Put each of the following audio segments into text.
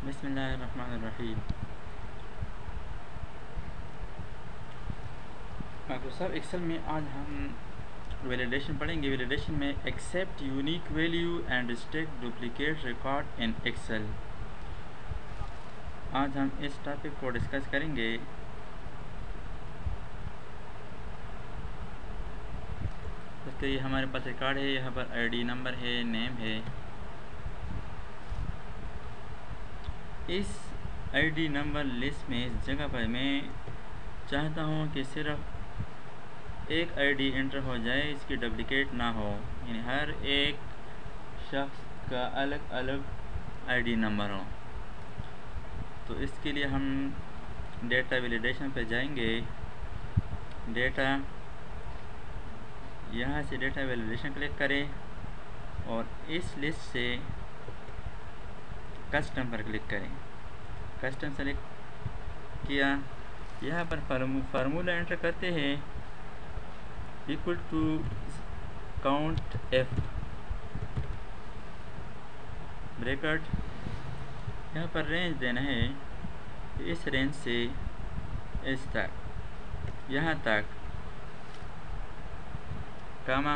बिस्मिल्लाहिर्रहमानिर्रहीम। Microsoft Excel में आज हम वैलिडेशन पढ़ेंगे। वैलिडेशन में accept unique value and restrict duplicate record in Excel. आज हम इस टॉपिक को डिस्कस करेंगे। उसके लिए हमारे पास रिकॉर्ड है, यहाँ पर आईडी नंबर है, नेम है। इस आईडी नंबर लिस्ट में इस जगह पर मैं चाहता हूँ कि सिर्फ एक आईडी एंटर हो जाए, इसकी डुप्लीकेट ना हो, यानी हर एक शख्स का अलग अलग आईडी नंबर हो। तो इसके लिए हम डेटा वैलिडेशन पर जाएंगे। डेटा, यहाँ से डेटा वैलिडेशन क्लिक करें और इस लिस्ट से कस्टम पर क्लिक करें। कस्टम सेलेक्ट किया, यहाँ पर फार्मूला एंटर करते हैं equal to count if bracket. यहाँ पर रेंज देना है, इस रेंज से इस तक, यहाँ तक, कामा।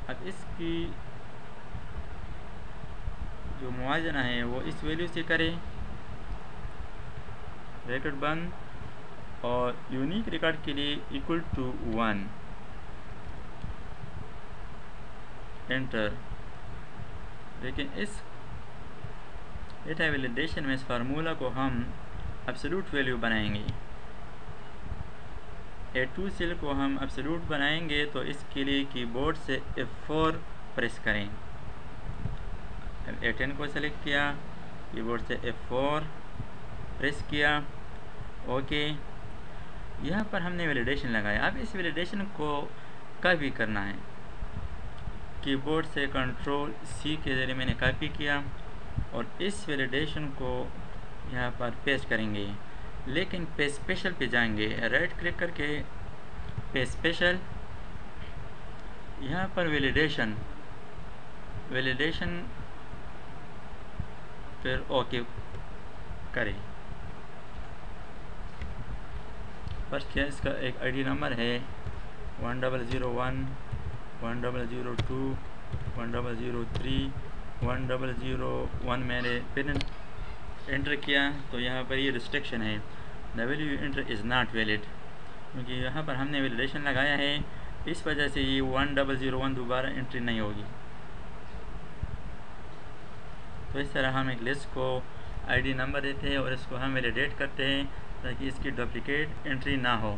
अब इसकी जो मुआवजा है वो इस वैल्यू से करें, ब्रैकेट बंद, और यूनिक रिकॉर्ड के लिए इक्वल टू 1 एंटर। लेकिन इस डेटा वैलिडेशन में इस फार्मूला को हम एब्सोल्यूट वैल्यू बनाएंगे। A2 सेल को हम एब्सोल्यूट बनाएंगे, तो इसके लिए कीबोर्ड से F4 प्रेस करें। A10 को सेलेक्ट किया, कीबोर्ड से F4 प्रेस किया, ओके। यहाँ पर हमने वैलिडेशन लगाया। अब इस वैलिडेशन को कॉपी करना है। कीबोर्ड से कंट्रोल C के ज़रिए मैंने कॉपी किया और इस वैलिडेशन को यहाँ पर पेस्ट करेंगे। लेकिन पेस्ट स्पेशल पे जाएंगे, राइट क्लिक करके पेस्ट स्पेशल, यहाँ पर वैलिडेशन फिर ओके करें। फर्स्ट क्या, इसका एक आईडी नंबर है 1001, 1002, 1003, 1001। मैंने पिन एंटर किया तो यहाँ पर ये रिस्ट्रिक्शन है, the value enter is not valid, क्योंकि यहाँ पर हमने वैलिडेशन लगाया है, इस वजह से ये 1001 दोबारा एंट्री नहीं होगी। तो इस तरह हम एक लिस्ट को आईडी नंबर देते हैं और इसको हम वैलिडेट करते हैं ताकि इसकी डुप्लीकेट एंट्री ना हो।